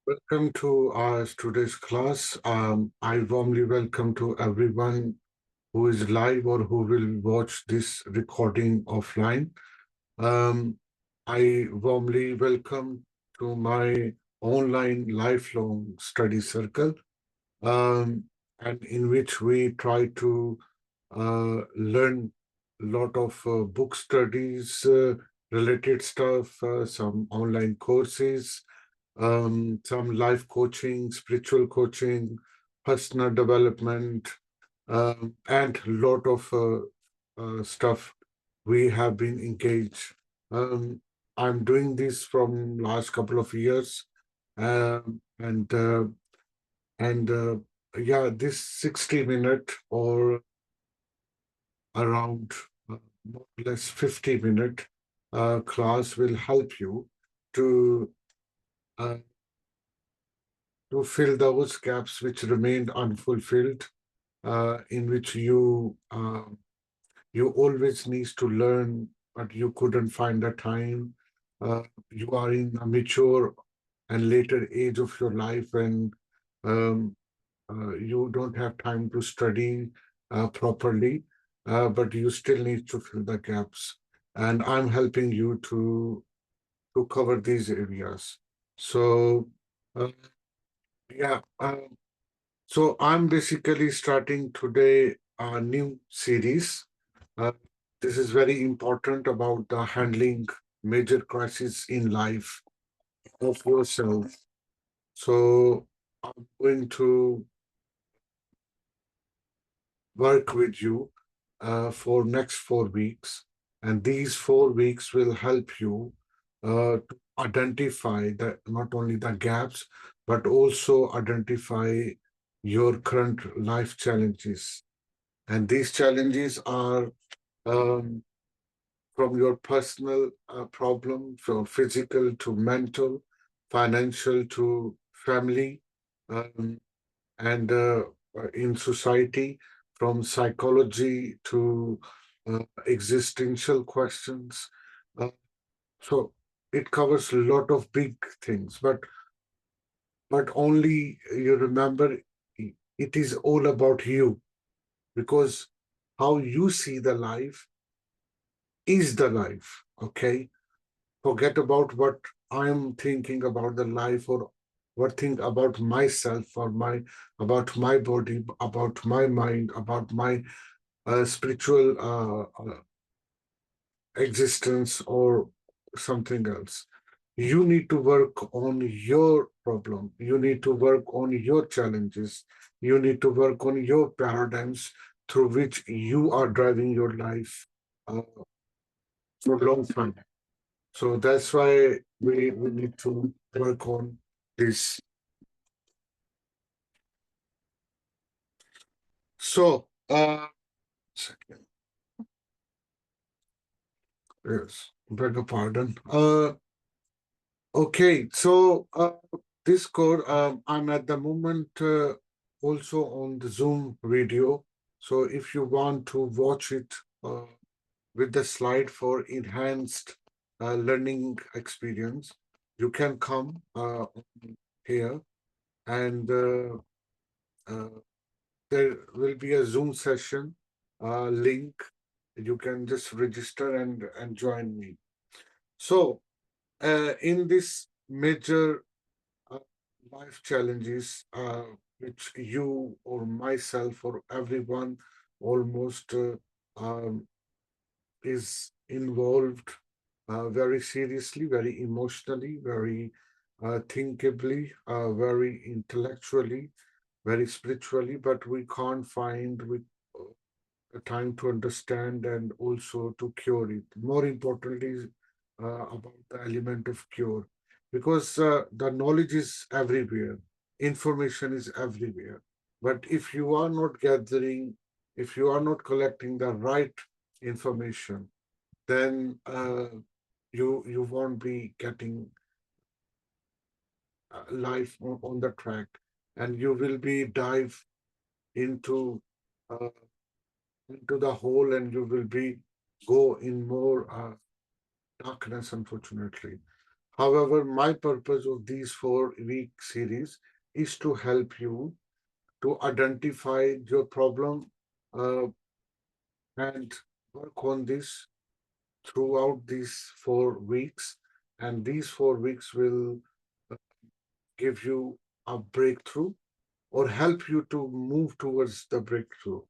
Welcome to our today's class. I warmly welcome to everyone who is live or who will watch this recording offline. Um, I warmly welcome to my online lifelong study circle, um, and in which we try to learn a lot of book studies, related stuff, some online courses, some life coaching, spiritual coaching, personal development, and a lot of stuff we have been engaged. Um, I'm doing this from last couple of years, and yeah, this 60-minute or around more or less 50-minute class will help you to uh, to fill those gaps which remained unfulfilled, in which you always need to learn, but you couldn't find the time. Uh, you are in a mature and later age of your life, and um, you don't have time to study properly, but you still need to fill the gaps. And I'm helping you to cover these areas. So, uh, yeah. So I'm basically starting today a new series. Uh, this is very important about the handling major crises in life of yourself. So I'm going to work with you for next 4 weeks, and these 4 weeks will help you to identify the not only the gaps but also identify your current life challenges. And these challenges are um, from your personal problem, from physical to mental, financial to family, um, and in society, from psychology to existential questions. Uh, so it covers a lot of big things, but only you remember it is all about you, because how you see the life is the life. Okay, forget about what I'm thinking about the life, or what think about myself, or my about my body, about my mind, about my spiritual existence, or something else. You need to work on your problem. You need to work on your challenges. You need to work on your paradigms through which you are driving your life uh, for a long time. So that's why we need to work on this. So, second, yes, beg your pardon. Okay, so this code, I'm at the moment also on the Zoom video. So if you want to watch it with the slide for enhanced learning experience, you can come here, and there will be a Zoom session link. You can just register and join me. So, in this major uh, life challenges, which you or myself or everyone almost is involved very seriously, very emotionally, very thinkably, very intellectually, very spiritually, but we can't find uh, the time to understand and also to cure it. More importantly, about the element of cure, because the knowledge is everywhere, information is everywhere. But if you are not gathering, if you are not collecting the right information, then you won't be getting life on the track, and you will be dive into uh, into the hole, and you will be go in more darkness, unfortunately. However, my purpose of these 4 week series is to help you to identify your problem uh, and work on this throughout these 4 weeks. And these 4 weeks will uh, give you a breakthrough or help you to move towards the breakthrough,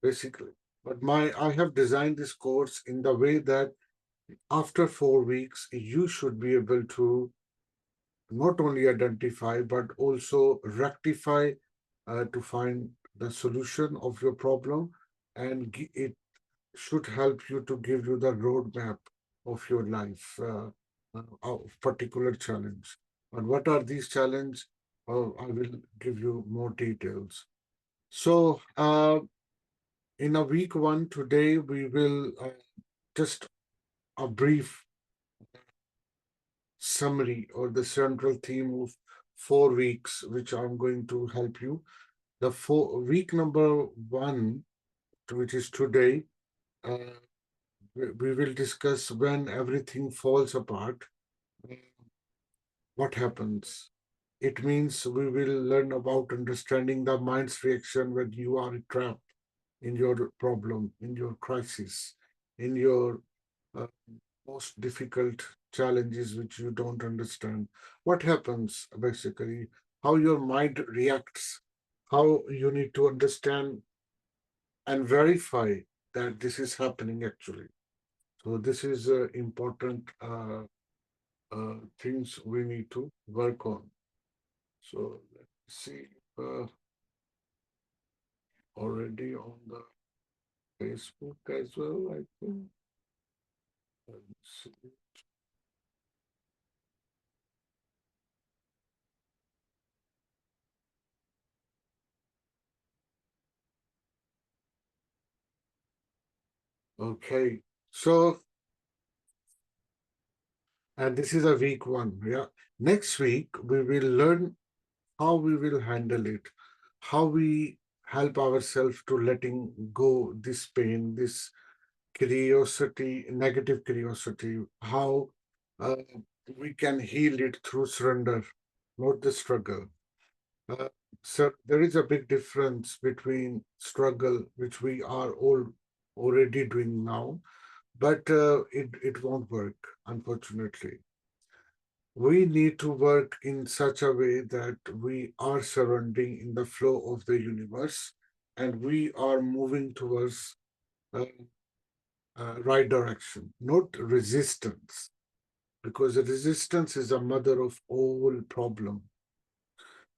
basically. But I have designed this course in the way that after 4 weeks, you should be able to not only identify but also rectify to find the solution of your problem, and it should help you to give you the roadmap of your life of particular challenge. And what are these challenges? I will give you more details. So, in a week one today, we will just a brief summary or the central theme of 4 weeks, which I'm going to help you. The week number one, which is today, uh, we will discuss when everything falls apart, uh, what happens. It means we will learn about understanding the mind's reaction when you are trapped in your problem, in your crisis, in your uh, most difficult challenges which you don't understand. What happens basically? How your mind reacts, how you need to understand and verify that this is happening actually. So this is important things we need to work on. So let's see already on the Facebook as well, I think. Let's see. Okay, so and this is a week one. Yeah. Next week we will learn how we will handle it, how we help ourselves to letting go this pain, this curiosity, negative curiosity, how uh, we can heal it through surrender, not the struggle. Uh, so there is a big difference between struggle, which we are all already doing now, but it won't work, unfortunately. We need to work in such a way that we are surrounding in the flow of the universe and we are moving towards uh, right direction, not resistance, because the resistance is a mother of all problem.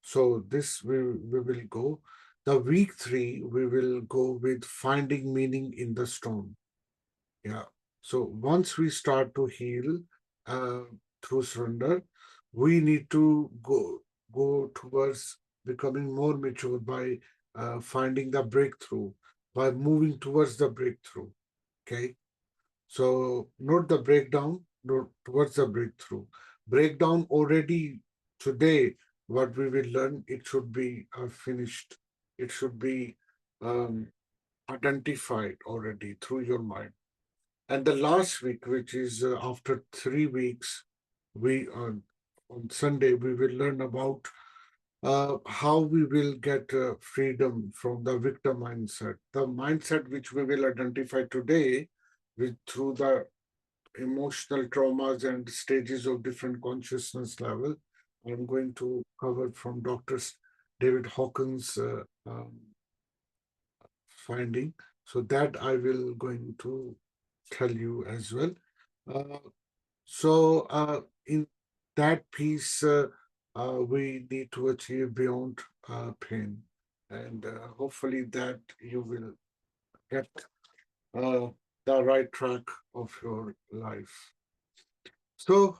So this we will go. The week three, we will go with finding meaning in the storm. Yeah. So once we start to heal uh, through surrender, we need to go towards becoming more mature by finding the breakthrough, by moving towards the breakthrough. Okay. So not the breakdown, not towards the breakthrough. Breakdown already today, what we will learn, it should be finished. It should be um, identified already through your mind. And the last week, which is after 3 weeks, we on Sunday we will learn about how we will get freedom from the victim mindset. The mindset which we will identify today, with through the emotional traumas and stages of different consciousness level. I'm going to cover from Dr. David Hawkins' finding. So that I will going to tell you as well. Uh, so in that piece, we need to achieve beyond pain, and hopefully that you will get uh, the right track of your life. So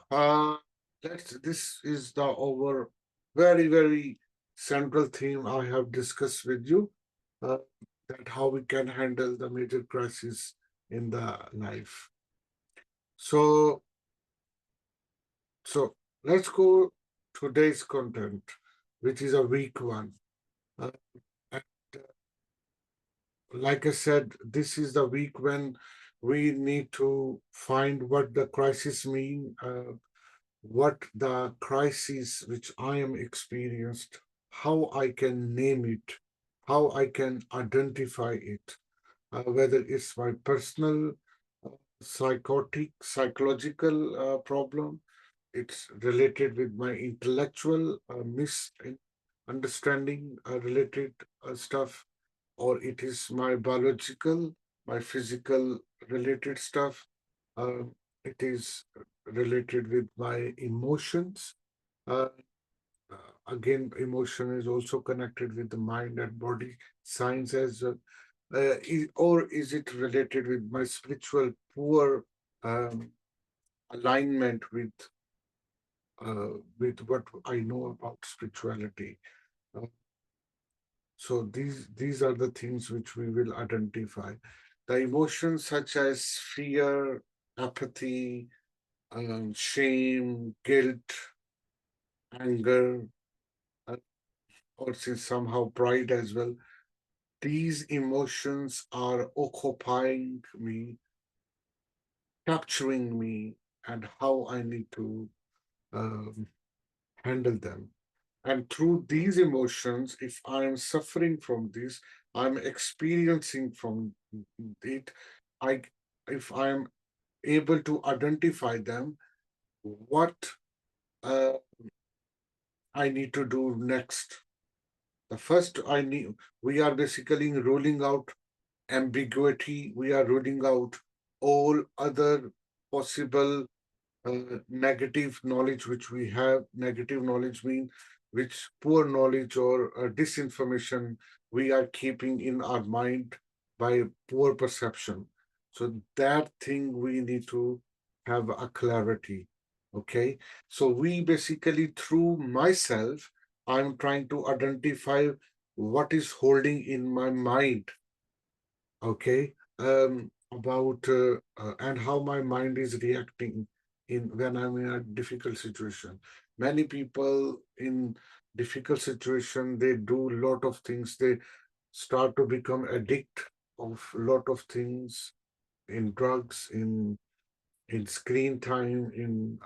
let's. This is the over very central theme I have discussed with you. Uh, that how we can handle the major crisis in the life. So So let's go today's content, which is a week one. Uh, and like I said, this is the week when we need to find what the crisis mean, what the crisis which I am experienced, how I can name it, how I can identify it, whether it's my personal psychological problem, it's related with my intellectual misunderstanding related stuff, or it is my biological, my physical related stuff. Uh, it is related with my emotions. Uh, Again, emotion is also connected with the mind and body science as well. Or is it related with my spiritual poor um, alignment with what I know about spirituality? Uh, so these are the things which we will identify. The emotions such as fear, apathy, shame, guilt, anger, uh, or say somehow pride as well. These emotions are occupying me, capturing me, and how I need to um, handle them. And through these emotions, if I am suffering from this, I'm experiencing from it. I, if I am able to identify them, what uh, I need to do next. The first I need, we are basically ruling out ambiguity. We are ruling out all other possible negative knowledge which we have. Negative knowledge mean which poor knowledge or disinformation we are keeping in our mind by poor perception. So that thing we need to have a clarity. Okay. So we basically, through myself, I'm trying to identify what is holding in my mind. Okay, about and how my mind is reacting in when I'm in a difficult situation. Many people in difficult situation, they do a lot of things. They start to become addict of lot of things, in drugs, in screen time, in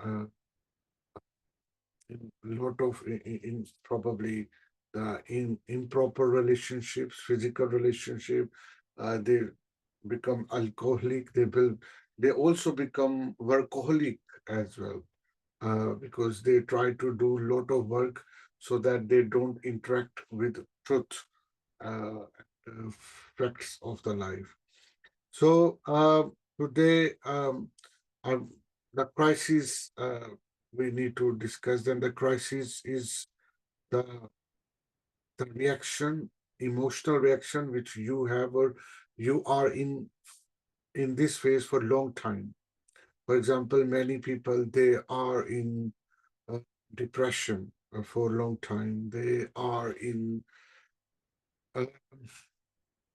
lot of in probably in improper relationships, physical relationship. They become alcoholic. They also become workaholic as well, because they try to do a lot of work so that they don't interact with truth, uh, facts of the life. So today, um, the crisis we need to discuss. Then the crisis is the the reaction, emotional reaction which you have, or you are in this phase for a long time. For example, many people, they are in uh, depression for a long time. Uh,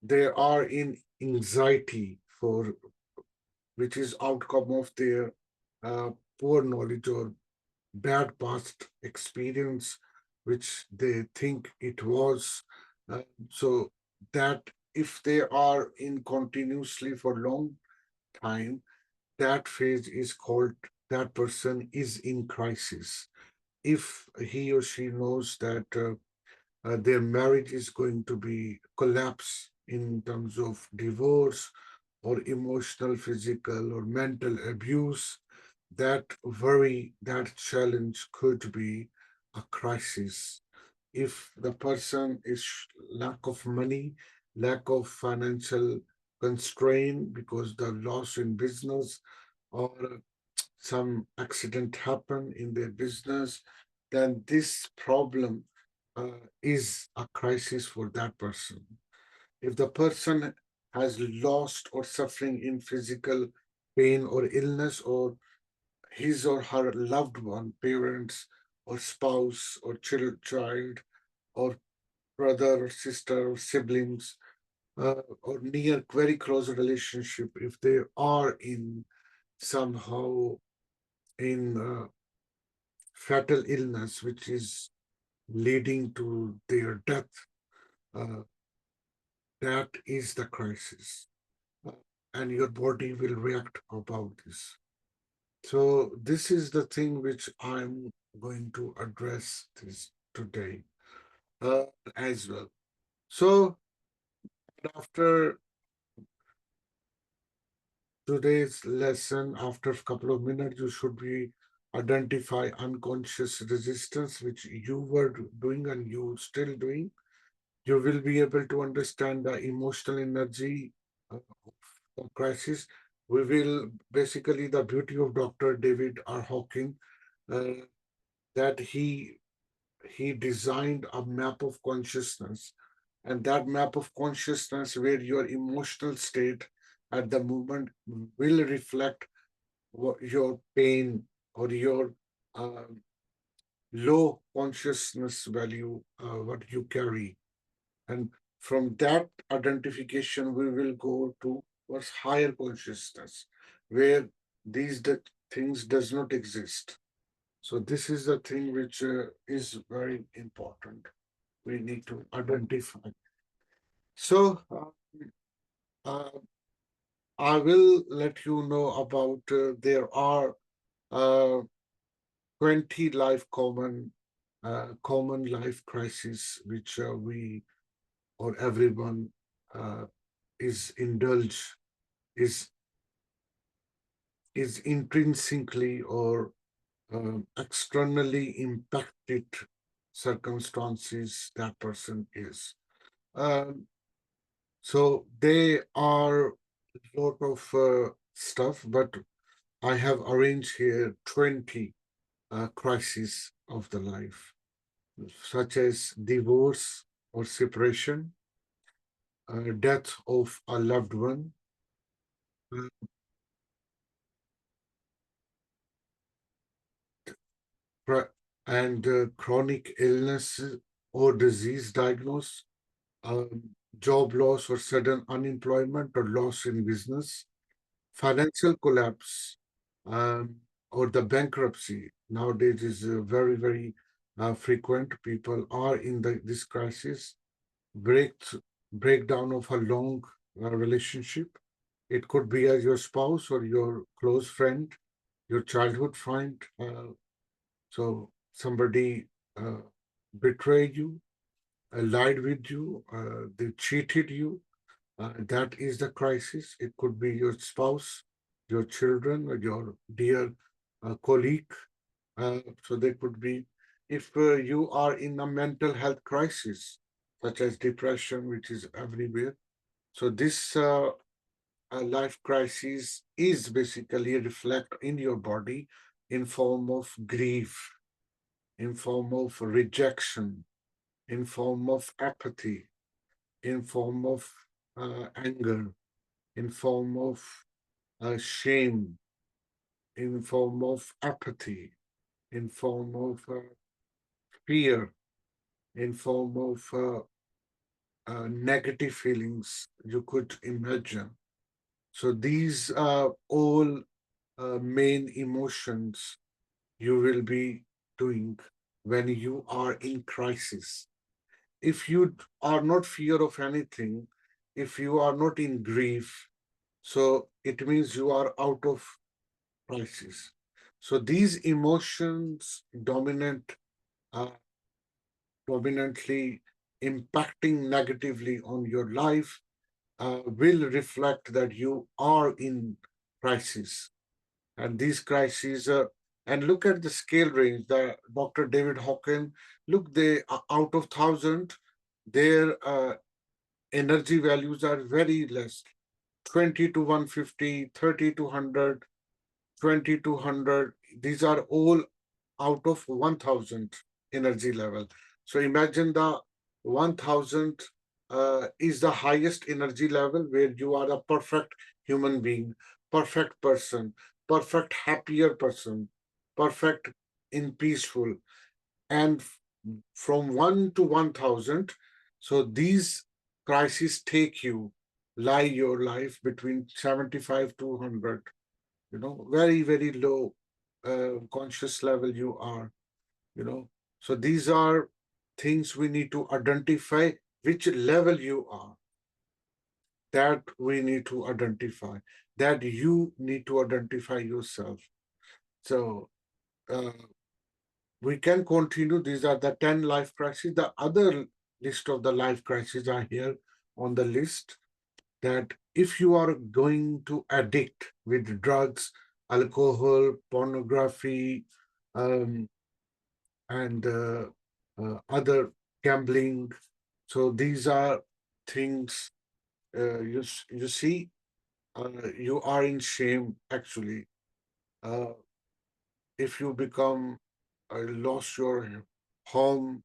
they are in anxiety for which is outcome of their uh, poor knowledge or bad past experience, which they think it was. Uh, so that if they are in continuously for long time, that phase is called, that person is in crisis. If he or she knows that their marriage is going to be collapse in terms of divorce or emotional, physical, or mental abuse, that worry, that challenge could be a crisis. If the person is lack of money, lack of financial constraint because the loss in business, or some accident happen in their business, then this problem is a crisis for that person. If the person has lost or suffering in physical pain or illness, or his or her loved one, parents or spouse or child or brother or sister or siblings, or near very close relationship, if they are in somehow in fatal illness which is leading to their death, uh, that is the crisis. Uh, and your body will react about this. So this is the thing which I'm going to address this today uh, as well. So after today's lesson, after a couple of minutes, you should be identify unconscious resistance, which you were doing and you still doing. You will be able to understand the emotional energy of the crisis. We will basically the beauty of Dr. David R. Hawking uh, that he designed a map of consciousness, and that map of consciousness where your emotional state at the moment will reflect what your pain or your uh, low consciousness value, what you carry. And from that identification, we will go to what's higher consciousness, where these things does not exist. So this is the thing which is very important. We need to identify. So uh, I will let you know about there are uh, 20 common life crises which we or everyone uh, is indulge is is intrinsically or externally impacted circumstances that person is. Um, so they are a lot of stuff, but I have arranged here 20 crises of the life, such as divorce or separation, death of a loved one, uh, and chronic illness or disease diagnosis, job loss or sudden unemployment or loss in business, financial collapse, um, or the bankruptcy. Nowadays is very, very frequent. People are in this crisis. Break, breakdown of a long relationship. It could be as your spouse or your close friend, your childhood friend. So somebody betrayed you, lied with you, they cheated you. That is the crisis. It could be your spouse, your children, or your dear colleague. So they could be, if you are in a mental health crisis, such as depression, which is everywhere. So this life crisis is basically reflect in your body in form of grief, in form of rejection, in form of apathy, in form of anger, in form of shame, in form of apathy, in form of fear, in form of negative feelings you could imagine. So these are all main emotions you will be doing when you are in crisis. If you are not fear of anything, if you are not in grief, so it means you are out of crisis. So these emotions uh, dominantly impacting negatively on your life will reflect that you are in crisis. And these crises, and look at the scale range. The Dr. David Hawkins, look, they are out of 1,000. Their energy values are very less. 20 to 150, 30 to 100, 20 to 100. These are all out of 1,000 energy level. So imagine the 1,000 is the highest energy level where you are a perfect human being, perfect person, perfect happier person, perfect in peaceful. And from 1 to 1,000, so these crises take you, lie your life between 75 to 100, very, very low conscious level you are, you know. So these are things we need to identify which level you are, that we need to identify, that you need to identify yourself. So we can continue. These are the 10 life crises. The other list of the life crises are here on the list, that if you are going to addict with drugs, alcohol, pornography, um, and other gambling, so these are things, you see, you are in shame actually. Uh, if you become lost your home,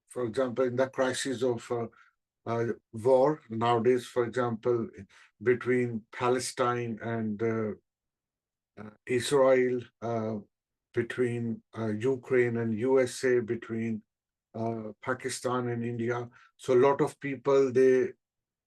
for example, in the crisis of war nowadays, for example, between Palestine and Israel, between Ukraine and USA, between Pakistan and India. So a lot of people, they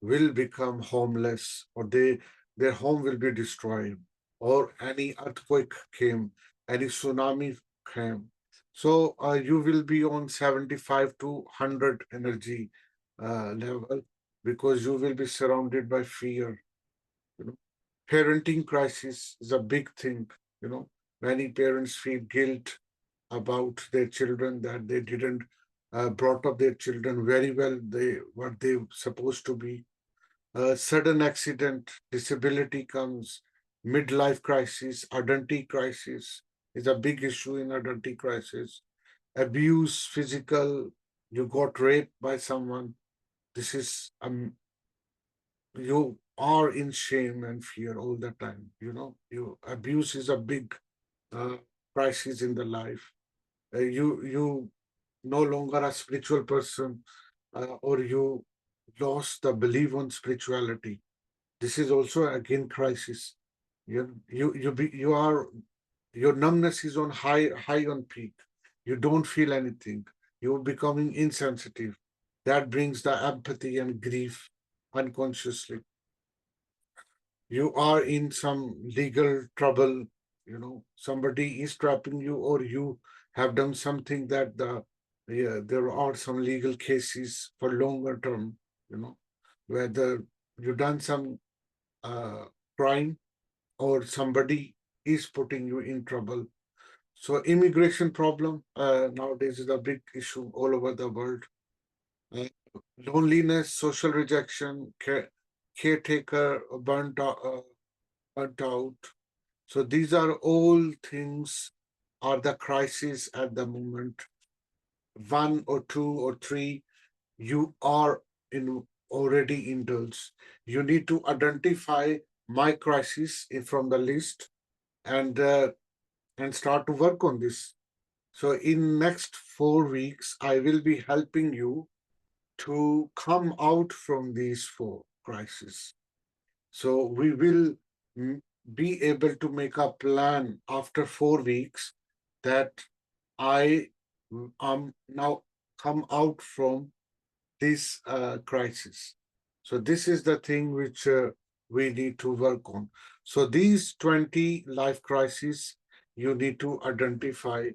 will become homeless, or their home will be destroyed, or any earthquake came, any tsunami came. So you will be on 75 to 100 energy level, because you will be surrounded by fear. You know, parenting crisis is a big thing. You know, many parents feel guilt about their children, that they didn't brought up their children very well. They what they supposed to be. Sudden accident, disability comes, midlife crisis, identity crisis is a big issue in identity crisis. Abuse, physical, you got raped by someone. This is you are in shame and fear all the time. You know, you abuse is a big uh, crisis in the life. You no longer a spiritual person, or you lost the belief on spirituality. This is also again crisis. You are, your numbness is on high on peak. You don't feel anything. You're becoming insensitive. That brings the empathy and grief unconsciously. You are in some legal trouble. You know, somebody is trapping you, or you have done something that there are some legal cases for longer term. You know, whether you done some uh, crime, or somebody is putting you in trouble. So immigration problem nowadays is a big issue all over the world. Uh, Loneliness, social rejection, caretaker, burnt out. So these are all things, are the crises at the moment. One or two or three, you are in already indulged. You need to identify my crisis from the list, and start to work on this. So in next 4 weeks, I will be helping you to come out from these four crises. So we will mm, be able to make a plan after 4 weeks, that I now come out from this crisis. So this is the thing which we need to work on. So these 20 life crises you need to identify.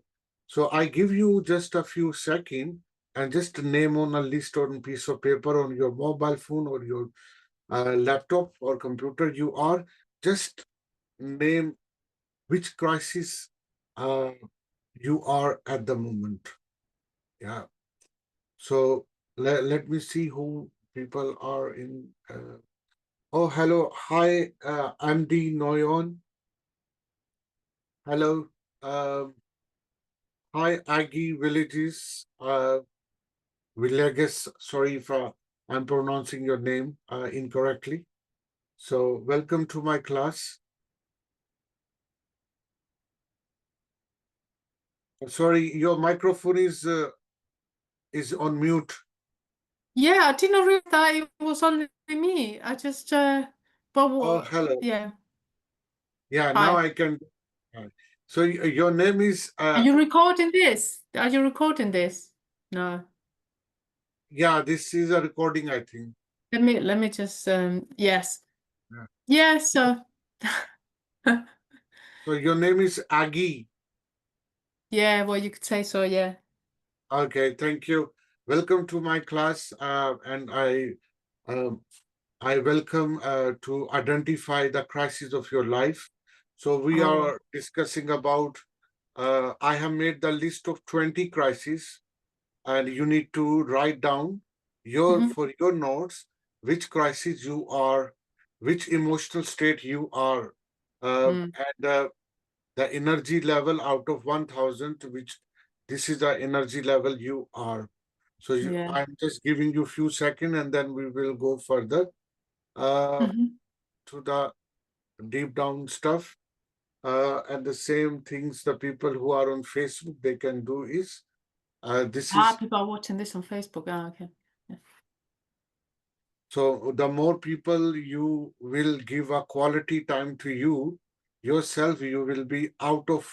So I give you just a few seconds, and just name on a list or a piece of paper on your mobile phone or your laptop or computer. You are just name which crisis uh, you are at the moment. Yeah. So let me see who people are in. Oh, hello. Hi, I'm D. Noyon. Hello. Hi, Aggie Villages. Villages. Sorry if I'm pronouncing your name incorrectly. So, welcome to my class. Sorry, your microphone is on mute. Yeah, I didn't realize that it was only me. I just, but Oh, what? hello. Yeah. Yeah, now Hi. I can. So, your name is, Are you recording this? Are you recording this? No. yeah, this is a recording, I think. Let me just, yes. Yeah. Yeah, so, So, your name is Aggie. yeah, well, you could say so, yeah. Okay, thank you. Welcome to my class, and um, I welcome to identify the crisis of your life. So we Oh. are discussing about, I have made the list of 20 crises, and you need to write down for your notes which crisis you are, which emotional state you are, and the energy level out of 1000, which this is the energy level you are. So Yeah. I'm just giving you a few seconds, and then we will go further uh, to the deep down stuff. And the same things the people who are on Facebook, they can do is, this is, People are watching this on Facebook. Oh, okay. Yeah. so the more people you will give a quality time to yourself, you will be out of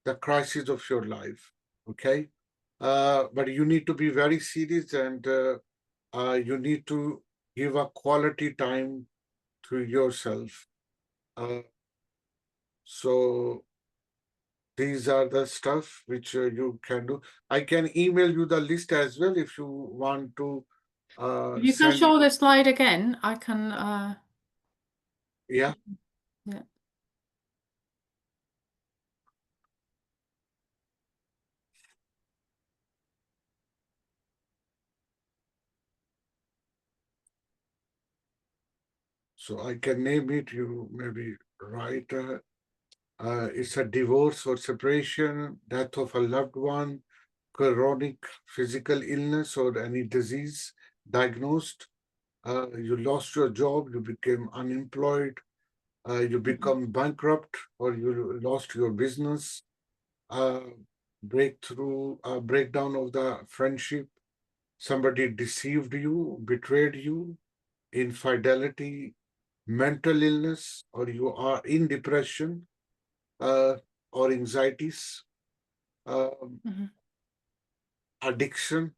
the crisis of your life. Okay. But you need to be very serious, and you need to give a quality time to yourself. Uh, so these are the stuff which you can do. I can email you the list as well if you want to If you can send. show the slide again, I can. Yeah. Yeah. So I can name it. You maybe write. It's a divorce or separation, death of a loved one, chronic physical illness or any disease diagnosed. You lost your job, you became unemployed, you become bankrupt, or you lost your business. Uh, breakdown of the friendship. Somebody deceived you, betrayed you, infidelity, mental illness, or you are in depression, uh, or anxieties, uh, addiction,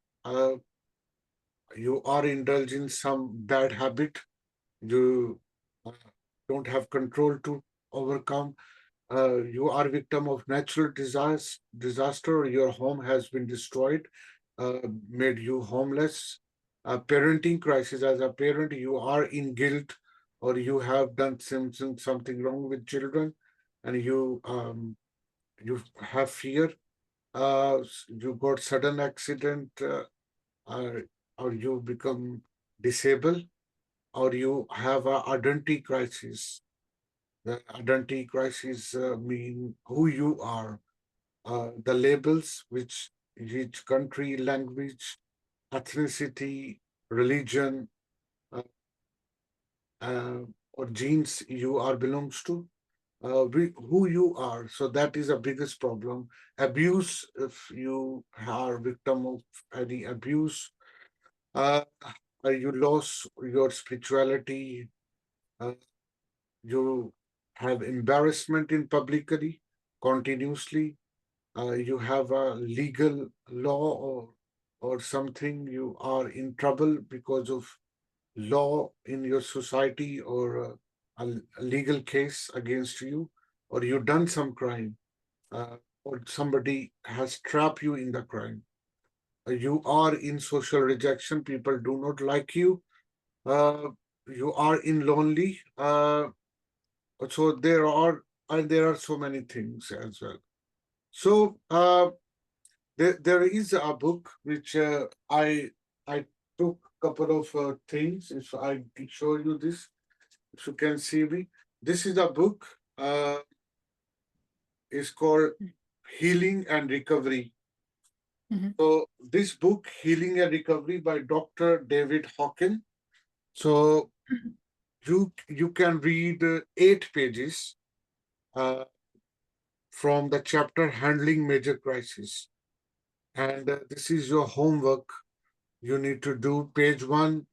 you are indulging some bad habit, you uh, don't have control to overcome, you are victim of natural disaster, or your home has been destroyed, made you homeless, parenting crisis. As a parent, you are in guilt, or you have done something wrong with children, and you have fear, you got sudden accident, uh, or you become disabled, or you have a identity crisis. The identity crisis mean who you are, the labels which country, language, ethnicity, religion, uh, uh, or genes you are belongs to, who you are. So that is the biggest problem. Abuse, if you are victim of any abuse, uh, you lost your spirituality, uh, you have embarrassment in publicly, continuously, you have a legal law, or something, you are in trouble because of law in your society, or a legal case against you, or you done some crime, or somebody has trapped you in the crime. You are in social rejection, people do not like you, uh, you are in lonely, so there are so many things as well. So there is a book which I took couple of things. If I show you this, if you can see me, this is a book. It's called Healing and Recovery. So this book, Healing and Recovery by Dr. David Hawkins. So you can read 8 pages uh, from the chapter Handling Major Crises, and this is your homework. You need to do page 1.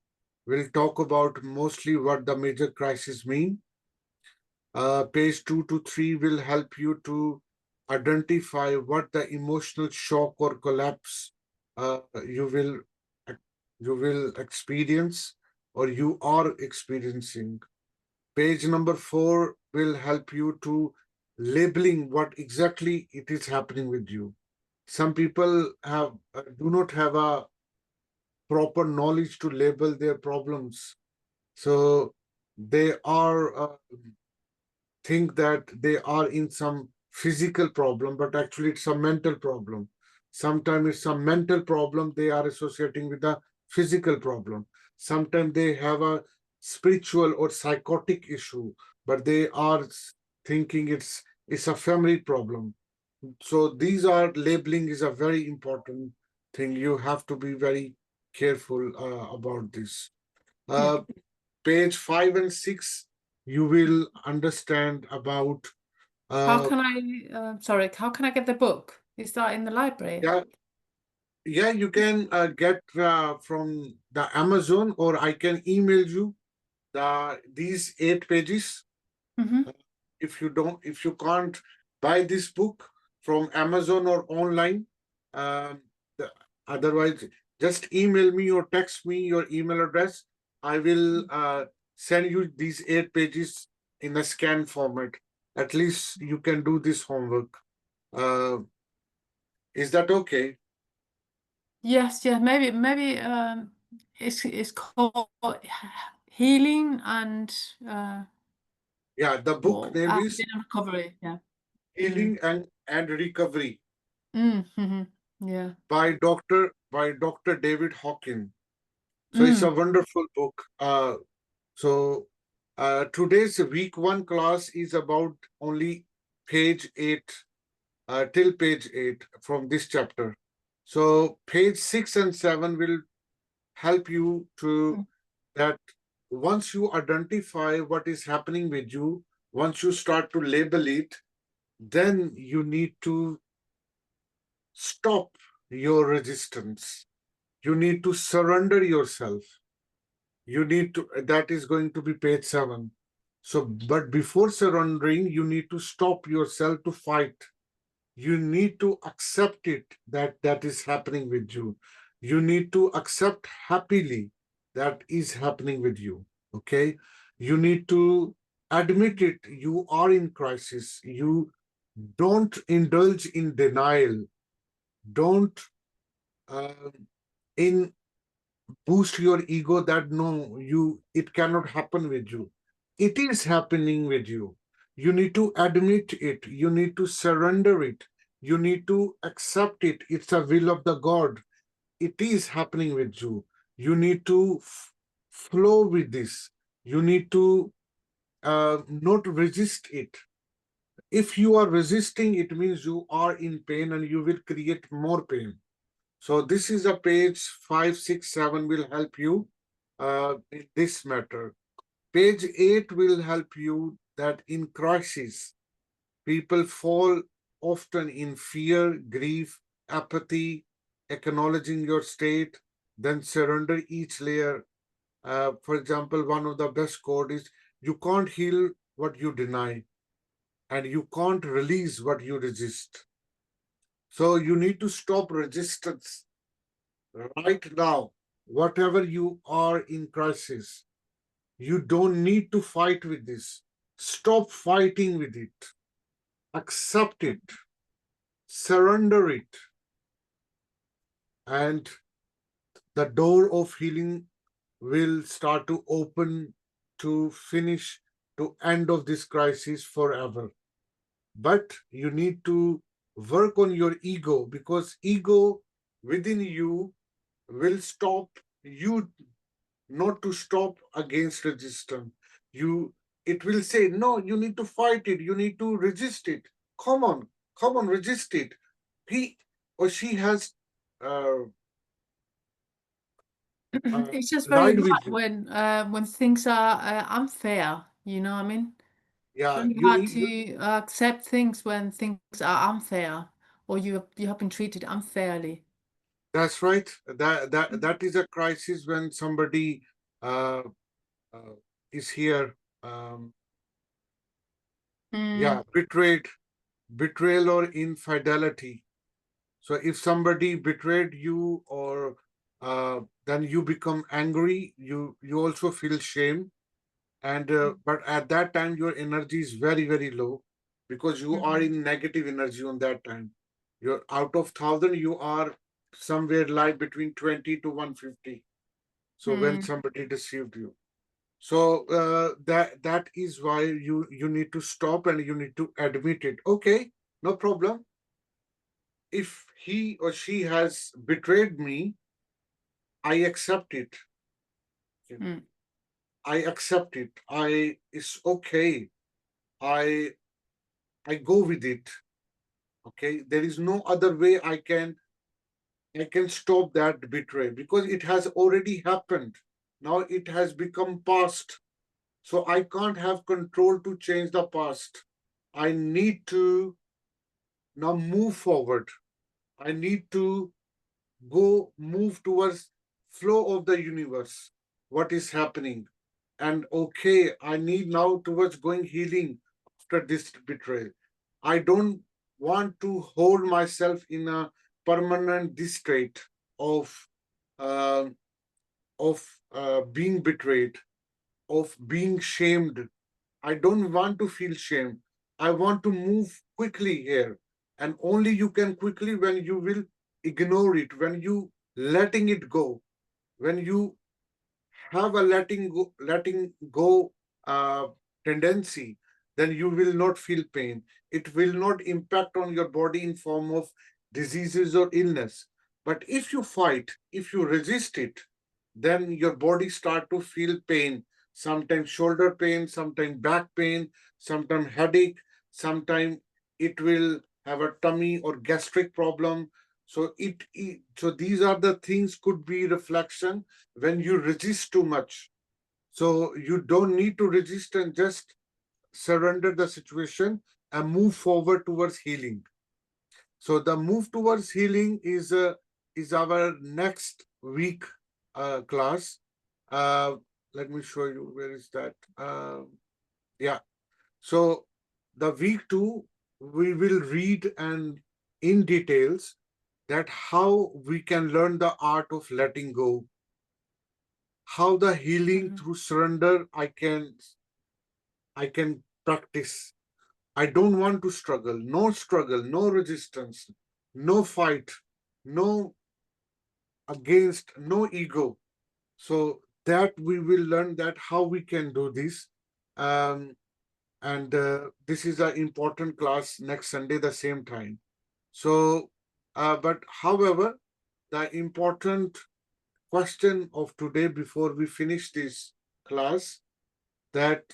We'll talk about mostly what the major crises mean. Page 2 to 3 will help you to identify what the emotional shock or collapse uh, you will you will experience, or you are experiencing. Page number 4 will help you to labeling what exactly it is happening with you. Some people have do not have a proper knowledge to label their problems, so they are think that they are in some physical problem, but actually it's a mental problem. Sometimes it's a mental problem they are associating with a physical problem. Sometimes they have a spiritual or psychotic issue, but they are thinking it's a family problem. So these are labeling is a very important thing. You have to be very careful about this. Yeah. Page 5 and 6, you will understand about How uh, can I, sorry, how can I get the book? Is that in the library? yeah, yeah, you can get from the Amazon, or I can email you these 8 pages. Mm-hmm. If you can't buy this book from Amazon or online, um, otherwise just email me or text me your email address. I will send you these 8 pages in a scan format. At least you can do this homework. uh, is that okay? Yes, yeah, maybe it's called Healing and Yeah, the book well, name is Acting and Recovery. Yeah. Mm. Healing and Recovery Mm. Mm-hmm. Yeah. by Dr. David Hawkins. So it's a Mm. wonderful book. So today's week 1 class is about only page 8, till page 8 from this chapter. So page 6 and 7 will help you to Mm. that once you identify what is happening with you, once you start to label it, then you need to stop your resistance. You need to surrender yourself. You need to, that is going to be page 7. So, but before surrendering, you need to stop yourself to fight. You need to accept it that that is happening with you. You need to accept happily that is happening with you. Okay. You need to admit it. You are in crisis. You don't indulge in denial. Don't uh, in boost your ego that no, you it cannot happen with you. It is happening with you. You need to admit it. You need to surrender it. You need to accept it. It's a will of the God. It is happening with you. You need to flow with this. You need to not resist it. If you are resisting, it means you are in pain and you will create more pain. So this is a page 5, 6, 7 will help you in this matter. Page 8 will help you that in crisis, people fall often in fear, grief, apathy, acknowledging your state, then surrender each layer. For example, one of the best quote is, you can't heal what you deny, and you can't release what you resist. So you need to stop resistance right now. Whatever you are in crisis, you don't need to fight with this. Stop fighting with it. Accept it. Surrender it. And the door of healing will start to open to finish, to end of this crisis forever. But you need to work on your ego, because ego within you will stop you not to stop against resistance. You, it will say, no, you need to fight it, you need to resist it. Come on, come on, resist it. He or she has uh, It's just very lied hard with you. when things are unfair. You know what I mean? Yeah, Very you hard need. to accept things when things are unfair or you have been treated unfairly. That's right. That is a crisis when somebody uh, uh, is here. Yeah, Mm, betrayal or infidelity. So if somebody betrayed you, or then you become angry, you also feel shame, and but at that time your energy is very low, because you are mhm, in negative energy on that time. You're out of 1,000, you are somewhere like between 20 to 150. So when mm, somebody deceived you. So that is why you need to stop and you need to admit it. Okay, no problem. If he or she has betrayed me, I accept it. Mm. I accept it. It's okay. I I go with it. Okay. There is no other way I can stop that betrayal because it has already happened. Now it has become past. So I can't have control to change the past. I need to now move forward. I need to go move towards flow of the universe. What is happening? And okay, I need now towards going healing after this betrayal. I don't want to hold myself in a permanent this state of uh, being betrayed, of being shamed. I don't want to feel shame. I want to move quickly here. And only you can quickly when you will ignore it, when you letting it go, when you have a letting go uh, tendency, then you will not feel pain. It will not impact on your body in form of diseases or illness. But if you fight, if you resist it, then your body start to feel pain. Sometimes shoulder pain, sometimes back pain, sometimes headache, sometimes it will have a tummy or gastric problem. So so these are the things could be reflection when you resist too much. So you don't need to resist and just surrender the situation and move forward towards healing. So the move towards healing is our next week class. Uh, Let me show you where is that. Yeah. So the week two we will read and in details that how we can learn the art of letting go, how the healing Mhm. through surrender I can practice. I don't want to struggle, no resistance, no fight, no against, no ego. So that we will learn that how we can do this. Um, and this is an important class next Sunday, the same time. So, but however, the important question of today before we finish this class that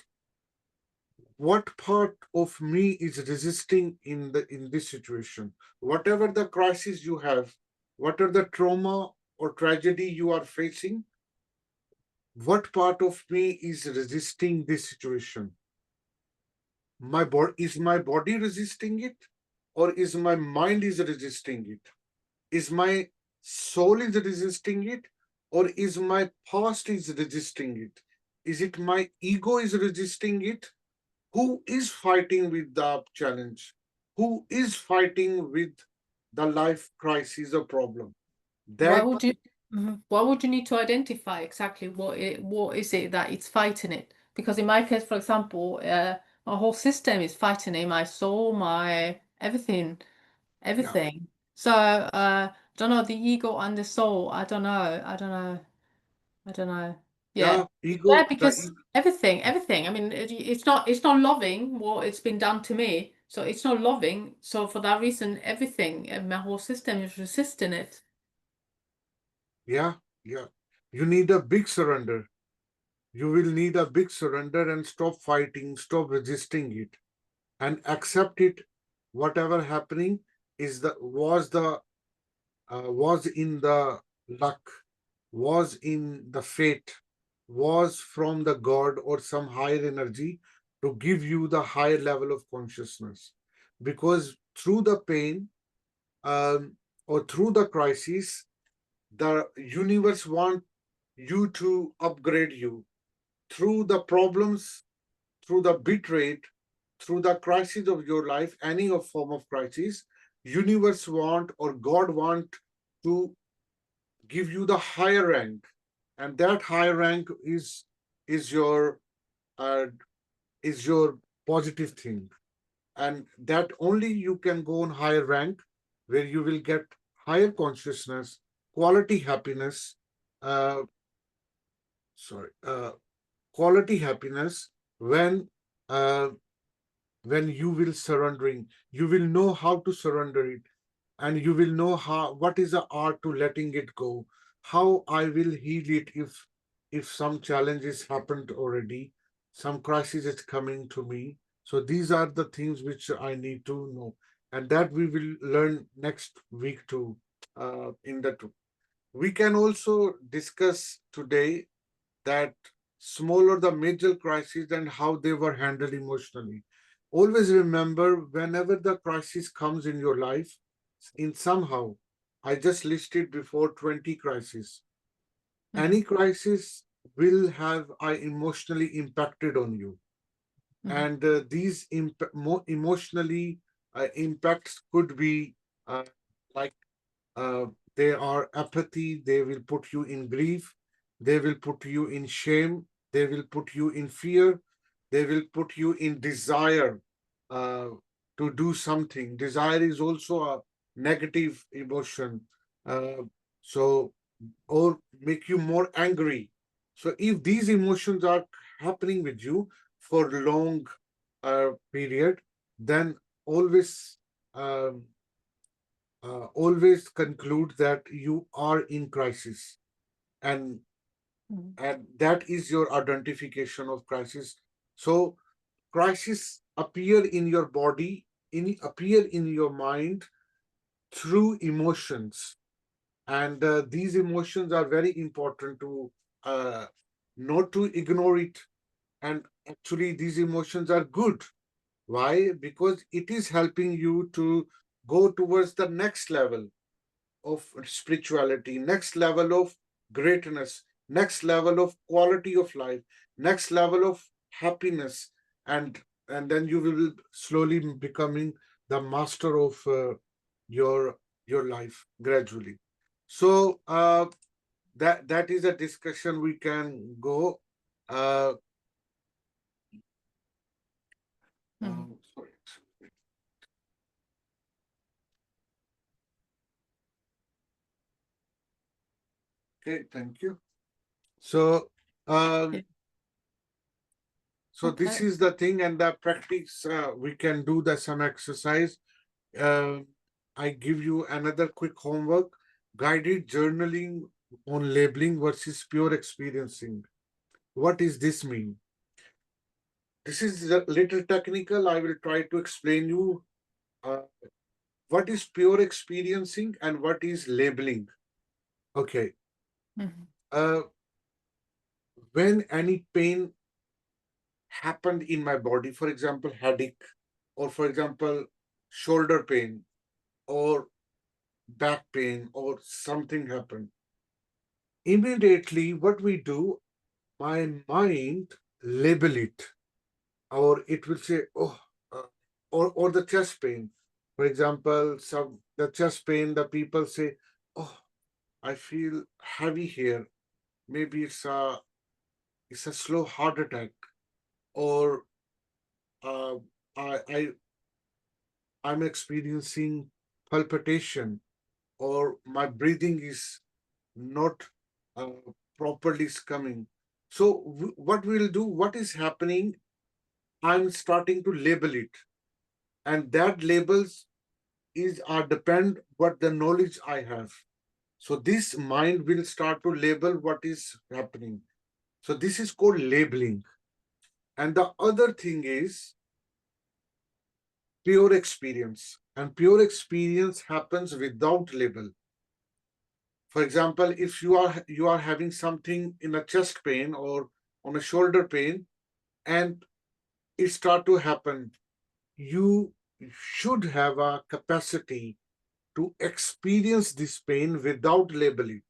what part of me is resisting in this situation, whatever the crisis you have, whatever the trauma or tragedy you are facing, what part of me is resisting this situation? My body, is my body resisting it, or is my mind is resisting it? Is my soul is resisting it, or is my past is resisting it? Is it my ego is resisting it? Who is fighting with the challenge? Who is fighting with the life crisis or problem? Why That would you why would you need to identify exactly what is it that it's fighting it? Because in my case, for example, my whole system is fighting it, my soul, my everything, yeah, everything. So I don't know, the ego and the soul, I don't know. I don't know. I don't know. Yeah. yeah, Yeah, ego, because everything. I mean, it's not loving what it's been done to me. So it's not loving. So for that reason, everything, my whole system is resisting it. yeah, yeah. You need a big surrender. You will need a big surrender and stop fighting, stop resisting it, and accept it. Whatever happening is was in the luck, was in the fate, was from the God or some higher energy to give you the higher level of consciousness. Because through the pain or through the crisis, the universe want you to upgrade you. Through the problems, through the betrayal, through the crisis of your life, any of form of crisis, universe want or God want to give you the higher rank, and that higher rank is your uh, is your positive thing, and that only you can go on higher rank where you will get higher consciousness, quality happiness, uh, sorry, quality happiness uh, when you will surrendering, you will know how to surrender it, and you will know how what is the art to letting it go, how I will heal it if some challenges happened already, some crisis is coming to me. So these are the things which I need to know, and that we will learn next week too. In that we can also discuss today that smaller the major crises and how they were handled emotionally. Always remember, whenever the crisis comes in your life, in somehow, I just listed before 20 crises. Mhm. Any crisis will have I emotionally impacted on you. Mhm. And these more emotionally impacts could be uh, like uh, they are apathy, they will put you in grief, they will put you in shame, they will put you in fear, they will put you in desire uh, to do something. Desire is also a negative emotion. Uh, so, or make you more angry. So, if these emotions are happening with you for long period, then always um, always conclude that you are in crisis, and Mhm. that is your identification of crisis. So crisis appear in your body, appear in your mind through emotions, and these emotions are very important to uh, not to ignore it. And actually these emotions are good. Why? Because it is helping you to go towards the next level of spirituality, next level of greatness, next level of quality of life, next level of happiness, and then you will slowly becoming the master of your your life gradually. So that is a discussion we can go. Uh, Mhm. Sorry. Okay, thank you. So Yeah. um, so this Okay. is the thing, and the practice we can do the some exercise. Uh, I give you another quick homework: guided journaling on labeling versus pure experiencing. What does this mean? This is a little technical. I will try to explain you uh, what is pure experiencing and what is labeling. Okay. Mhm. Uh, when any pain happened in my body, for example, headache, or for example, shoulder pain, or back pain, or something happened, immediately what we do, my mind label it, or it will say, oh, or the chest pain. For example, some the chest pain, the people say, oh, I feel heavy here. Maybe it's a slow heart attack, or uh, I I'm experiencing palpitation, or my breathing is not uh, properly coming. So what we'll do, what is happening, I'm starting to label it, and that labels is are depend what the knowledge I have. So this mind will start to label what is happening. So this is called labeling. And the other thing is pure experience, and pure experience happens without label. For example, if you are having something in a chest pain or on a shoulder pain, and it start to happen, you should have a capacity to experience this pain without label it.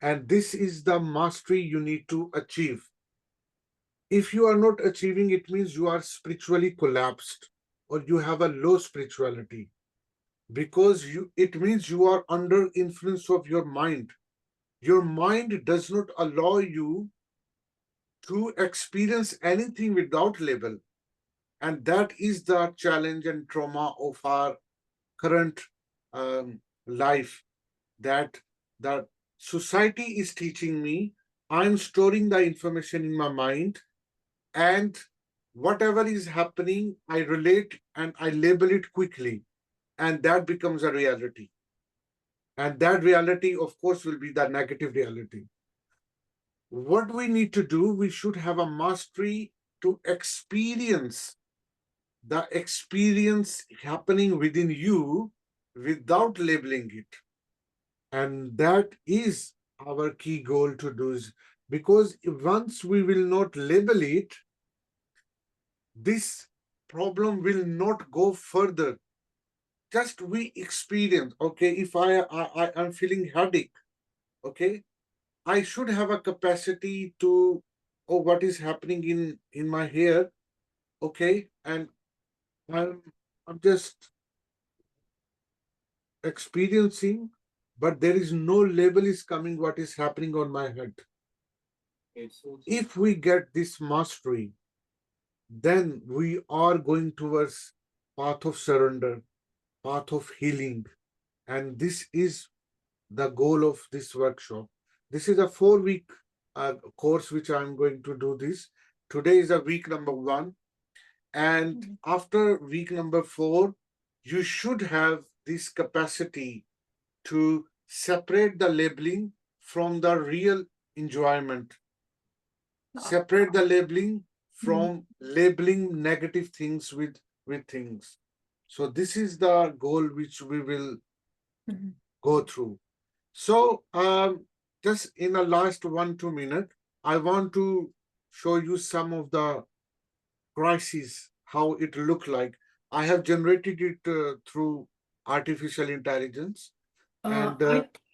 And this is the mastery you need to achieve. If you are not achieving, it means you are spiritually collapsed, or you have a low spirituality, because you it means you are under influence of your mind. Your mind does not allow you to experience anything without label. And that is the challenge and trauma of our current life, that that society is teaching me I'm storing the information in my mind, and whatever is happening, I relate and I label it quickly, and that becomes a reality. And that reality, of course, will be the negative reality. What we need to do, we should have a mastery to experience the experience happening within you without labeling it. And that is our key goal to do, is because once we will not label it, this problem will not go further. Just we experience, okay, if I am feeling headache, okay, I should have a capacity to, oh, what is happening in my hair, okay, and I'm I'm just experiencing, but there is no label is coming what is happening on my head. If we get this mastery, then we are going towards path of surrender, path of healing, and this is the goal of this workshop. This is a 4 week course which I'm going to do this. Today is a week number 1, and after week number 4, you should have this capacity to separate the labeling from the real enjoyment, separate the labeling from labeling negative things with things. So this is the goal which we will go through. So just in the last 1-2 minutes, I want to show you some of the crises, how it look like. I have generated it through artificial intelligence. And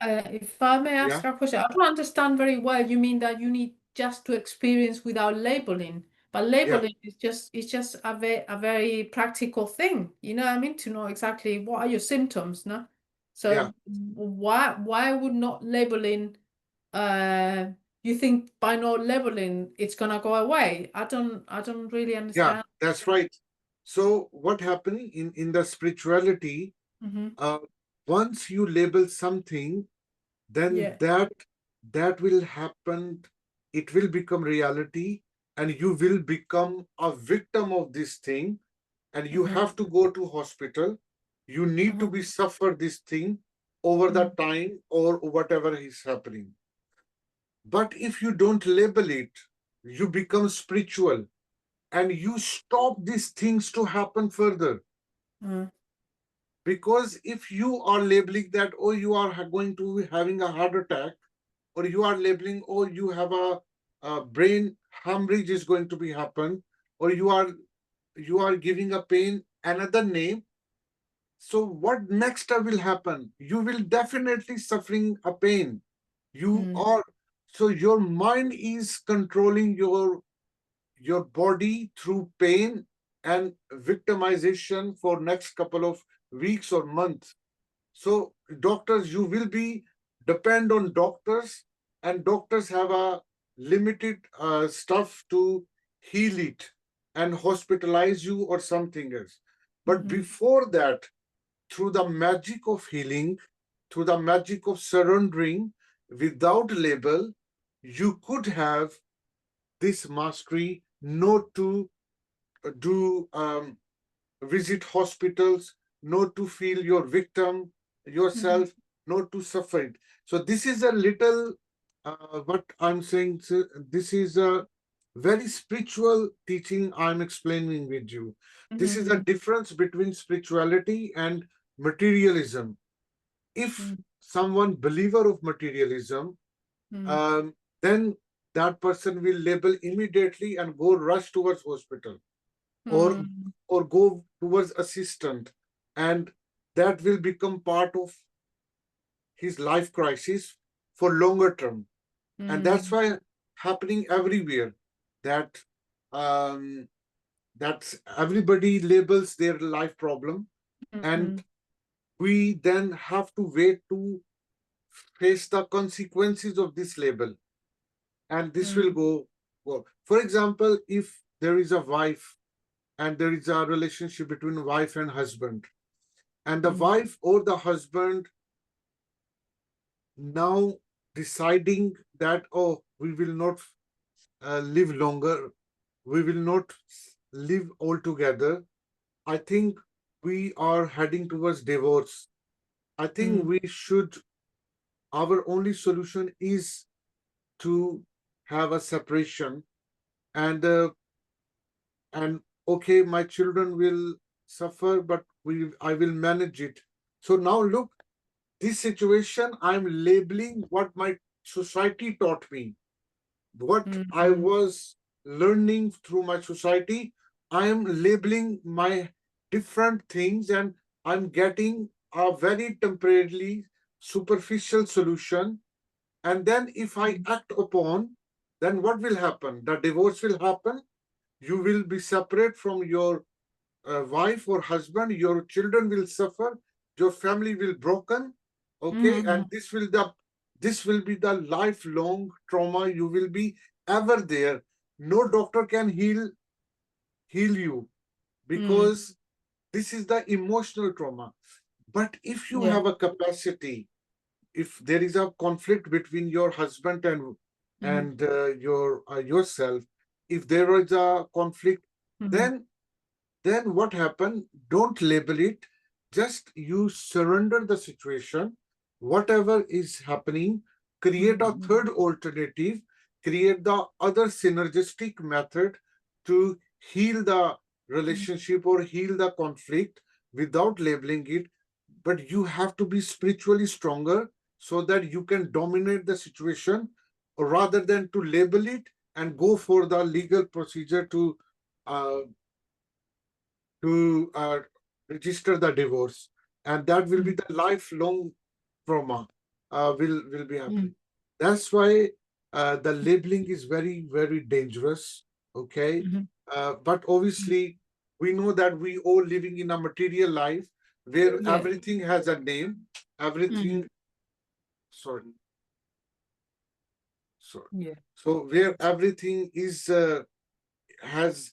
If I may yeah, ask a question, I don't understand very well. You mean that you need just to experience without labeling, but yeah, labeling is just a very practical thing. You know what I mean? To know exactly what are your symptoms, no? yeah, So why would not labeling you think by not labeling it's gonna go away? I don't really yeah, understand. that's right. So what happened in the spirituality, Mm-hmm. uh, once you label something, then Yeah. that will happen, it will become reality, and you will become a victim of this thing, and you Mm-hmm. have to go to hospital. You need to Uh-huh. be suffer this thing over the Mm-hmm. time or whatever is happening. But if you don't label it, you become spiritual, and you stop these things to happen further. Uh-huh. Because if you are labeling that, oh, you are going to be having a heart attack, or you are labeling, oh, you have a brain hemorrhage is going to be happen, or you are giving a pain another name. So what next will happen? You will definitely suffering a pain. You Mm-hmm. are, so your mind is controlling your body through pain and victimization for next couple of weeks or months. So doctors, you will be depend on doctors, and doctors have a limited stuff to heal it and hospitalize you or something else. But Mm-hmm. before that, through the magic of healing, through the magic of surrendering without label, you could have this mastery not to do visit hospitals, not to feel your victim Mm-hmm. yourself, not to suffer it. So this is a little what I'm saying. So this is a very spiritual teaching I'm explaining with you. This is a Mm-hmm. difference between spirituality and materialism. If someone believer of materialism, Mm-hmm. um, then that person will label immediately and go rush towards hospital, or Mm-hmm. or go towards assistant, and that will become part of his life crisis for longer term. And that's Mm-hmm. why happening everywhere, that um, that everybody labels their life problem, Mm-hmm. and we then have to wait to face the consequences of this label, and this will go well. For example, if there is a wife and there is a relationship between wife and husband, and the wife or the husband now deciding that, oh, we will not live longer, we will not live altogether, I think we are heading towards divorce. I think Mm, we should, our only solution is to have a separation, and and okay, my children will suffer, but I will manage it. So now look, this situation, I'm labeling what my society taught me, what mm, I was learning through my society. I am labeling my different things, and I'm getting a very temporarily superficial solution. And then if I mm, act upon, then what will happen? The divorce will happen. You will be separate from your wife or husband. Your children will suffer. Your family will broken. Okay, and mm, this will be the lifelong trauma. You will be ever there. No doctor can heal you, mm. because this is the emotional trauma. But if you Yeah. have a capacity, if there is a conflict between your husband Mm, and your yourself, if there is a conflict, mm, then what happened? Don't label it. Just you surrender the situation, whatever is happening, create a mm, third alternative, create the other synergistic method to heal the mm, relationship or heal the conflict without labeling it. But you have to be spiritually stronger so that you can dominate the situation, rather than to label it and go for the legal procedure uh, to register the divorce, and that will be mm, the lifelong trauma. Will be happening. mm, That's why the labeling is very very dangerous. Okay, mhm. but obviously we know that we all living in a material life where Yeah. everything has a name. Mhm. Everything, sorry, sorry. Yeah. So where everything is has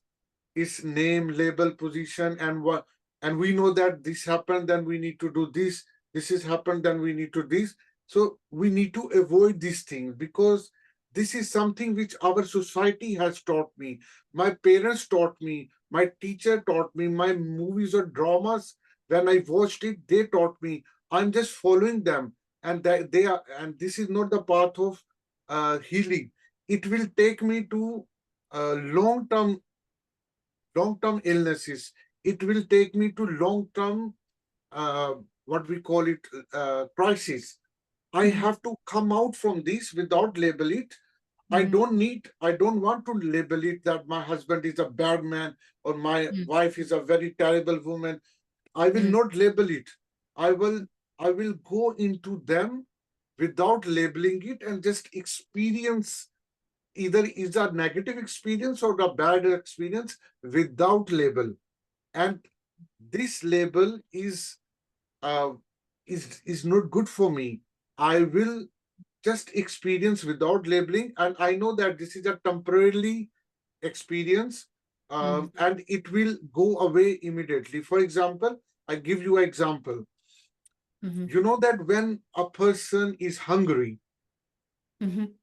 its name, label, position, and what, and we know that this happened, then we need to do this. This has happened, then we need to this. So we need to avoid these things, because this is something which our society has taught me. My parents taught me. My teacher taught me. My movies or dramas, when I watched it, they taught me. I'm just following them, and that they are. And this is not the path of healing. It will take me to long term illnesses. It will take me to long term, uh, what we call it, crisis. I Mhm. have to come out from this without label it. Mhm. I don't want to label it that my husband is a bad man or my Mm, wife is a very terrible woman. I will mm, not label it. I will, I will go into them without labeling it and just experience, either is a negative experience or a bad experience without label. And this label uh, is not good for me. I will just experience without labeling, and I know that this is a temporarily experience, mm, and it will go away immediately. For example, I give you an example. mhm, You know that when a person is hungry, mhm,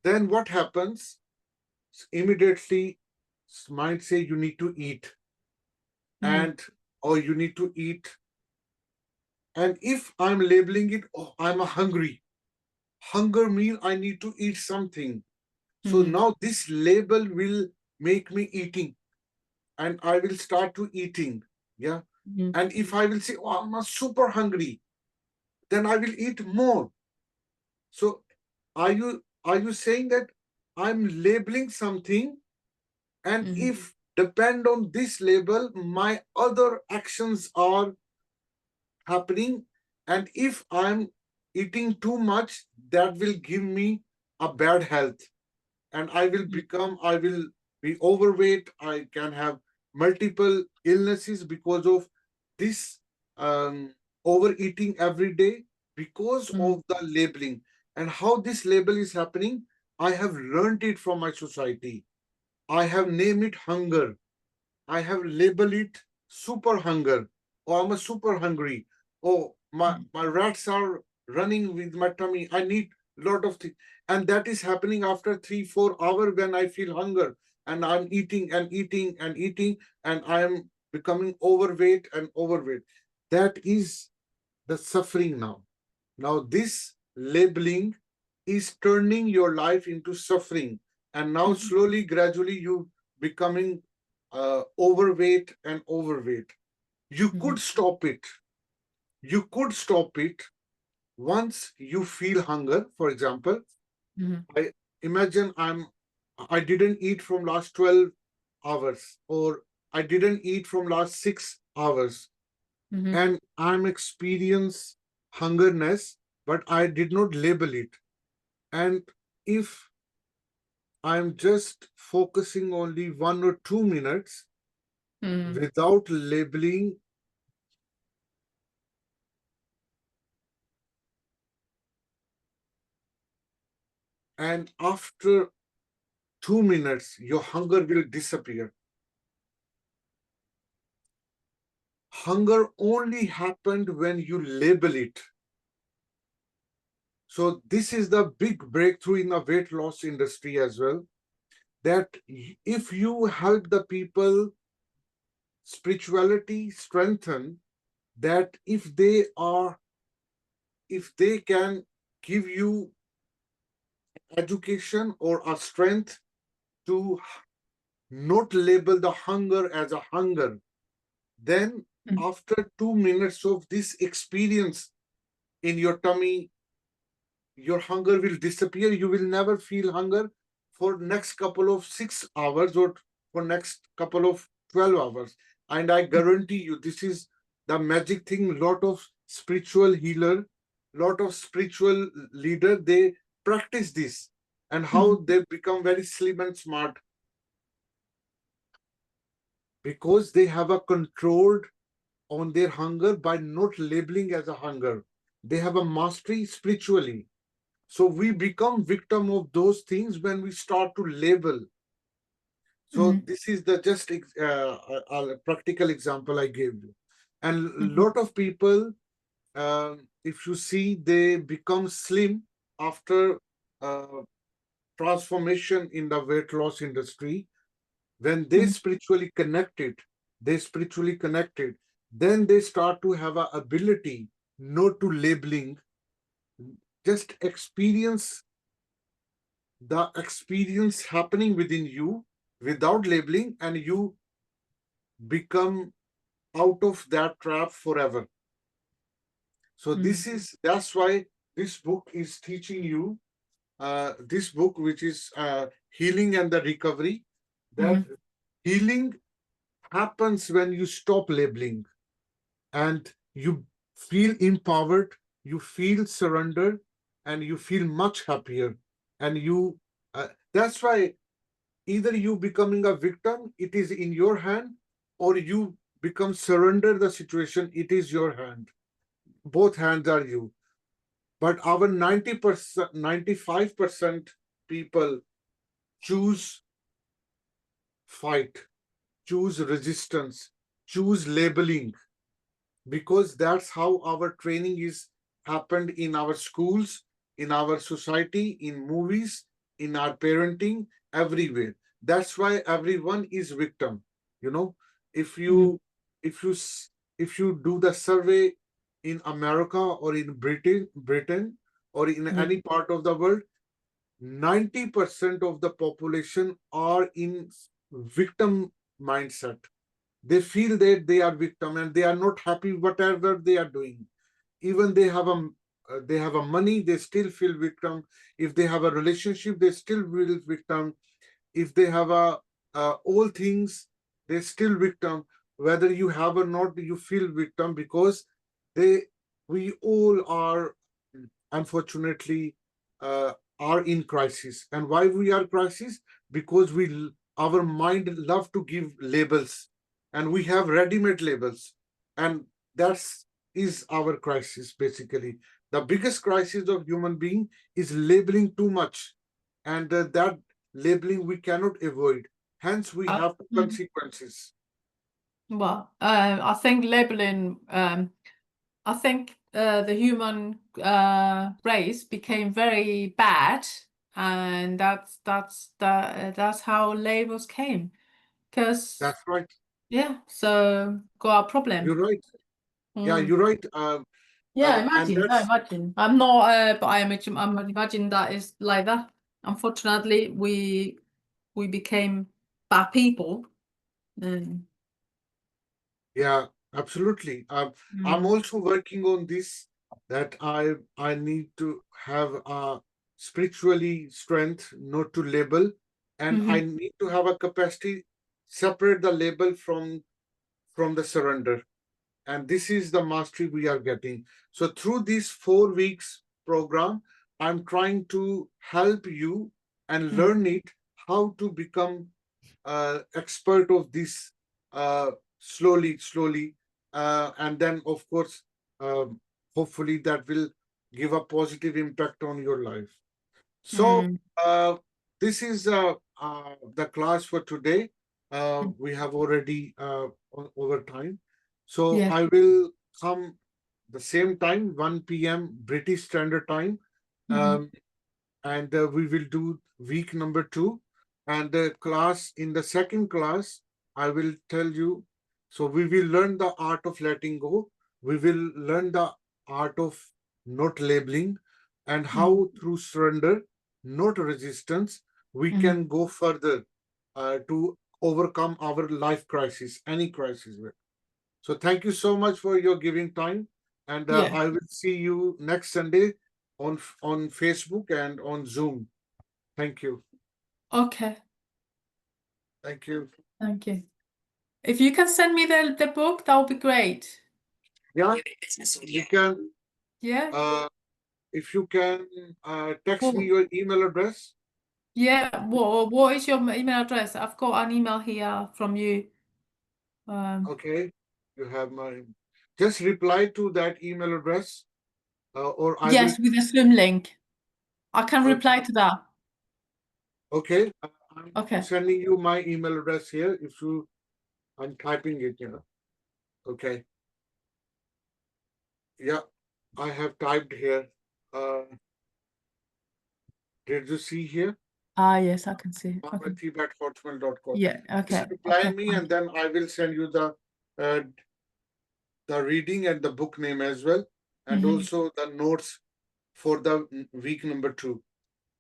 then what happens? Immediately, mind say you need to eat, mm, and or you need to eat. And if I'm labeling it, oh, I'm a hungry. Hunger means I need to eat something. So mhm, now this label will make me eating, and I will start to eating. Yeah. mhm, And if I will say, oh, I'm super hungry, then I will eat more. So are you saying that I'm labeling something, and mhm, if depend on this label, my other actions are happening, and if I'm eating too much, that will give me a bad health, and I will be overweight. I can have multiple illnesses because of this, overeating every day, because mhm, of the labeling. And how this label is happening, I have learned it from my society. I have named it hunger. I have labeled it super hunger, or I'm a super hungry. Oh, my mm, rats are running with my tummy. I need lot of things. And that is happening after 3 4 hours when I feel hunger and I'm eating and eating and eating, and I am becoming overweight and overweight. That is the suffering now. Now, this labeling is turning your life into suffering. And now, Mhm. slowly, gradually, you becoming overweight and overweight. You could Mhm. stop it. You could stop it once you feel hunger. For example, Mhm. I imagine I didn't eat from last 12 hours, or I didn't eat from last 6 hours, Mhm. and I'm experience hungerness, but I did not label it. And if I'm just focusing only 1 or 2 minutes Mhm. without labeling, and after 2 minutes, your hunger will disappear. Hunger only happened when you label it. So this is the big breakthrough in the weight loss industry as well. That if you help the people spirituality strengthen, that if they can give you education or a strength to not label the hunger as a hunger, then Mhm. after 2 minutes of this experience in your tummy, your hunger will disappear. You will never feel hunger for next couple of 6 hours or for next couple of 12 hours. And I guarantee you, this is the magic thing. Lot of spiritual healer, lot of spiritual leader, they practice this, and how Mhm. they become very slim and smart, because they have a controlled on their hunger by not labeling as a hunger. They have a mastery spiritually. So we become victim of those things when we start to label. So Mhm. this is the just a practical example I gave you. And Mhm. lot of people, if you see, they become slim after uh, transformation in the weight loss industry. When Mhm. they spiritually connected, then they start to have a ability not to labeling, just experience the experience happening within you without labeling, and you become out of that trap forever. So Mhm. that's why this book is teaching you, this book, which is healing and the recovery, that Mhm. healing happens when you stop labeling, and you feel empowered, you feel surrendered, and you feel much happier. And that's why either you becoming a victim, it is in your hand, or you become surrender the situation, it is your hand. Both hands are you. But our 90%, 95% people choose fight, choose resistance, choose labeling, because that's how our training is happened in our schools, in our society, in movies, in our parenting, everywhere. That's why everyone is victim. You know, if Mhm. you if you if you do the survey in America or in Britain or in Mhm. any part of the world, 90% of the population are in victim mindset. They feel that they are victim and they are not happy whatever they are doing. Even they have a money, they still feel victim. If they have a relationship, they still feel victim. If they have a all things, they still victim. Whether you have or not, you feel victim, because they we all are, unfortunately, uh, are in crisis. And why we are crisis? Because our mind love to give labels, and we have ready-made labels, and that's is our crisis. Basically, the biggest crisis of human being is labeling too much, and that labeling we cannot avoid, hence we have Mhm. consequences. Well, I think labeling, I think the human race became very bad, and that's how labels came. Because That's right. yeah, so got a problem. You're right. Yeah, Mm. you're right. Yeah, And imagine. No, that's, imagine. I'm not, but I'm imagining that is like that. Unfortunately, we became bad people. Mm. yeah, absolutely. I'm Mm. also working on this, that I need to have spiritually strength, not to label, and I Hmm. need to have a capacity separate the label from the surrender. And this is the mastery we are getting. So through this 4 weeks program, I'm trying to help you and Mm. learn it how to become expert of this, slowly, and then of course, um, hopefully that will give a positive impact on your life. So Mm. this is the class for today. Mm. We have already over time. So Yeah. I will come the same time, 1 p.m. British Standard Time. Hmm. Um, and we will do week number 2. And the class, in the second class, I will tell you. So we will learn the art of letting go. We will learn the art of not labeling, and Mm. how through surrender, not resistance, we Hmm. can go further to overcome our life crisis, any crisis. So thank you so much for your giving time, and Yeah. I will see you next Sunday on Facebook and on Zoom. Thank you. Okay. Thank you. Thank you. If you can send me the book, that would be great. Yeah, you can. Yeah. Uh, if you can text me Well, your email address. yeah. What is your email address? I've got an email here from you. Okay, you have my. Just reply to that email address, or I will. Yes, with the Zoom link. I can Okay. reply to that. Okay. I'm Okay. sending you my email address here. If you, I'm typing it. Okay. Yeah, I have typed here. Uh, did you see here? Ah, yes, I can see. Okay. Maratib@hotmail.com. Yeah. Just Okay. reply Okay. me, Fine. and then I will send you uh, the reading and the book name as well, and Hmm. also the notes for the week number 2.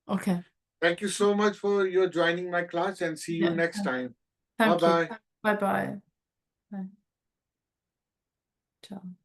Okay. Thank you so much for your joining my class, and see you Yeah. next time. Bye Thank you. bye. Bye bye. Bye. Ciao.